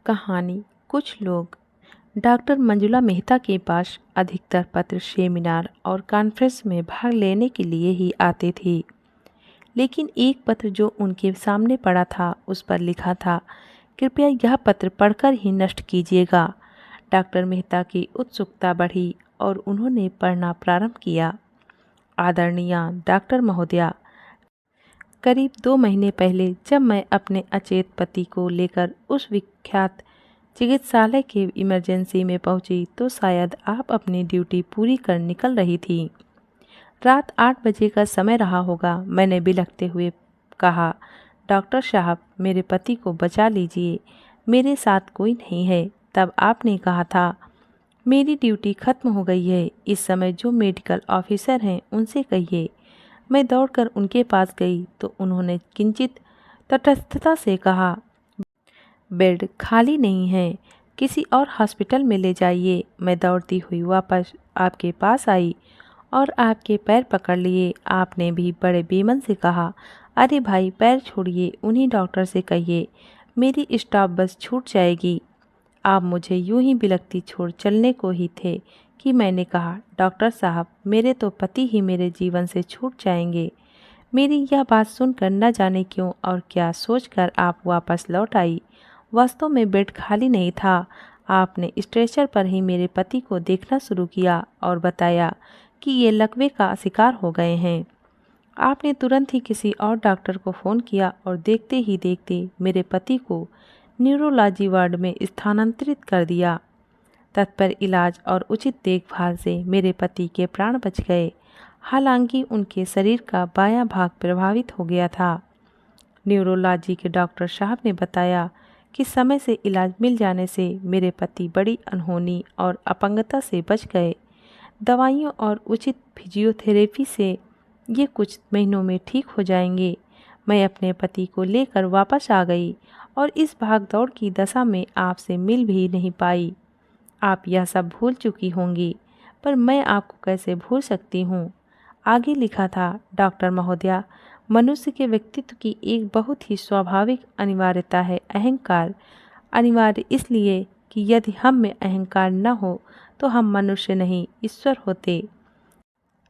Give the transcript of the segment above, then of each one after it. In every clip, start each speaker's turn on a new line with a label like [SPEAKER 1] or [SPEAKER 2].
[SPEAKER 1] कहानी। कुछ लोग डॉक्टर मंजुला मेहता के पास अधिकतर पत्र सेमिनार और कॉन्फ्रेंस में भाग लेने के लिए ही आते थे, लेकिन एक पत्र जो उनके सामने पड़ा था उस पर लिखा था, कृपया यह पत्र पढ़कर ही नष्ट कीजिएगा। डॉक्टर मेहता की उत्सुकता बढ़ी और उन्होंने पढ़ना प्रारंभ किया। आदरणीय डॉक्टर महोदया, करीब 2 महीने पहले जब मैं अपने अचेत पति को लेकर उस विख्यात चिकित्सालय के इमरजेंसी में पहुंची तो शायद आप अपनी ड्यूटी पूरी कर निकल रही थी। रात 8 बजे का समय रहा होगा। मैंने बिलखते हुए कहा, डॉक्टर साहब, मेरे पति को बचा लीजिए, मेरे साथ कोई नहीं है। तब आपने कहा था, मेरी ड्यूटी खत्म हो गई है, इस समय जो मेडिकल ऑफिसर हैं उनसे कहिए। मैं दौड़कर उनके पास गई तो उन्होंने किंचित तटस्थता से कहा, बेड खाली नहीं है, किसी और हॉस्पिटल में ले जाइए। मैं दौड़ती हुई वापस आपके पास आई और आपके पैर पकड़ लिए। आपने भी बड़े बेमन से कहा, अरे भाई, पैर छोड़िए, उन्हीं डॉक्टर से कहिए, मेरी स्टॉप बस छूट जाएगी। आप मुझे यूं ही बिलखती छोड़ चलने को ही थे कि मैंने कहा, डॉक्टर साहब, मेरे तो पति ही मेरे जीवन से छूट जाएंगे। मेरी यह बात सुनकर न जाने क्यों और क्या सोचकर आप वापस लौट आई। वास्तव में बेड खाली नहीं था। आपने स्ट्रेचर पर ही मेरे पति को देखना शुरू किया और बताया कि ये लकवे का शिकार हो गए हैं। आपने तुरंत ही किसी और डॉक्टर को फ़ोन किया और देखते ही देखते मेरे पति को न्यूरोलॉजी वार्ड में स्थानांतरित कर दिया। तत्पर इलाज और उचित देखभाल से मेरे पति के प्राण बच गए। हालांकि उनके शरीर का बायां भाग प्रभावित हो गया था। न्यूरोलॉजी के डॉक्टर साहब ने बताया कि समय से इलाज मिल जाने से मेरे पति बड़ी अनहोनी और अपंगता से बच गए। दवाइयों और उचित फिजियोथेरेपी से ये कुछ महीनों में ठीक हो जाएंगे। मैं अपने पति को लेकर वापस आ गई और इस भागदौड़ की दशा में आपसे मिल भी नहीं पाई। आप यह सब भूल चुकी होंगी, पर मैं आपको कैसे भूल सकती हूँ। आगे लिखा था, डॉक्टर महोदया, मनुष्य के व्यक्तित्व की एक बहुत ही स्वाभाविक अनिवार्यता है अहंकार। अनिवार्य इसलिए कि यदि हम में अहंकार न हो तो हम मनुष्य नहीं, ईश्वर होते।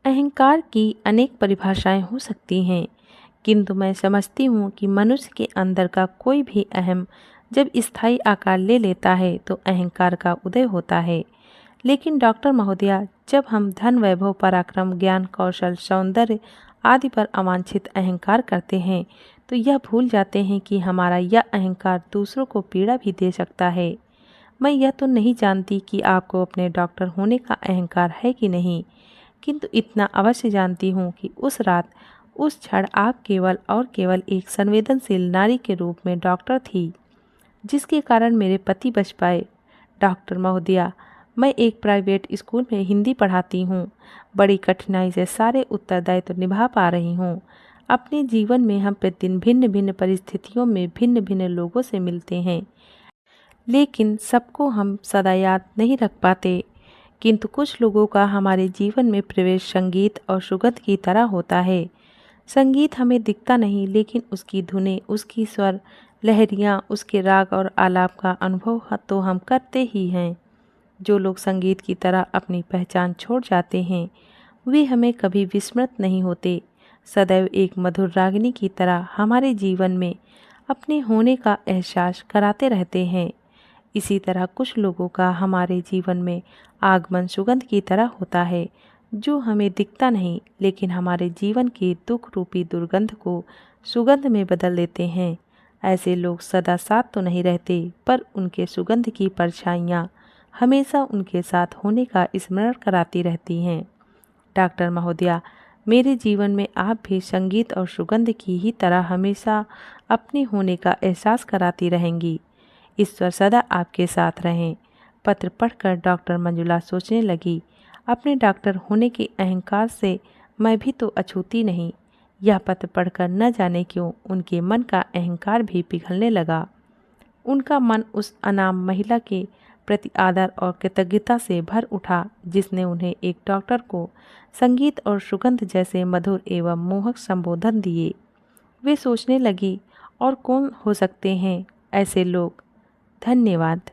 [SPEAKER 1] अहंकार की अनेक परिभाषाएं हो सकती हैं, किंतु मैं समझती हूँ कि मनुष्य के अंदर का कोई भी अहम जब स्थायी आकार ले लेता है तो अहंकार का उदय होता है। लेकिन डॉक्टर महोदया, जब हम धन, वैभव, पराक्रम, ज्ञान, कौशल, सौंदर्य आदि पर अवांछित अहंकार करते हैं तो यह भूल जाते हैं कि हमारा यह अहंकार दूसरों को पीड़ा भी दे सकता है। मैं यह तो नहीं जानती कि आपको अपने डॉक्टर होने का अहंकार है कि नहीं, किंतु इतना अवश्य जानती हूँ कि उस रात, उस क्षण आप केवल और केवल एक संवेदनशील नारी के रूप में डॉक्टर थी, जिसके कारण मेरे पति बच पाए। डॉक्टर महोदया, मैं एक प्राइवेट स्कूल में हिंदी पढ़ाती हूँ। बड़ी कठिनाई से सारे उत्तरदायित्व निभा पा रही हूँ। अपने जीवन में हम प्रतिदिन भिन्न भिन्न परिस्थितियों में भिन्न भिन्न लोगों से मिलते हैं, लेकिन सबको हम सदा याद नहीं रख पाते। किंतु कुछ लोगों का हमारे जीवन में प्रवेश संगीत और सुगंध की तरह होता है। संगीत हमें दिखता नहीं, लेकिन उसकी धुनें, उसकी स्वर लहरियाँ, उसके राग और आलाप का अनुभव तो हम करते ही हैं। जो लोग संगीत की तरह अपनी पहचान छोड़ जाते हैं वे हमें कभी विस्मृत नहीं होते, सदैव एक मधुर रागिनी की तरह हमारे जीवन में अपने होने का एहसास कराते रहते हैं। इसी तरह कुछ लोगों का हमारे जीवन में आगमन सुगंध की तरह होता है, जो हमें दिखता नहीं, लेकिन हमारे जीवन की दुख रूपी दुर्गंध को सुगंध में बदल देते हैं। ऐसे लोग सदा साथ तो नहीं रहते, पर उनके सुगंध की परछाइयाँ हमेशा उनके साथ होने का स्मरण कराती रहती हैं। डॉक्टर महोदया, मेरे जीवन में आप भी संगीत और सुगंध की ही तरह हमेशा अपने होने का एहसास कराती रहेंगी। ईश्वर सदा आपके साथ रहें। पत्र पढ़कर डॉक्टर मंजुला सोचने लगी, अपने डॉक्टर होने के अहंकार से मैं भी तो अछूती नहीं। यह पत्र पढ़कर न जाने क्यों उनके मन का अहंकार भी पिघलने लगा। उनका मन उस अनाम महिला के प्रति आदर और कृतज्ञता से भर उठा, जिसने उन्हें एक डॉक्टर को संगीत और सुगंध जैसे मधुर एवं मोहक संबोधन दिए। वे सोचने लगी, और कौन हो सकते हैं ऐसे लोग। धन्यवाद।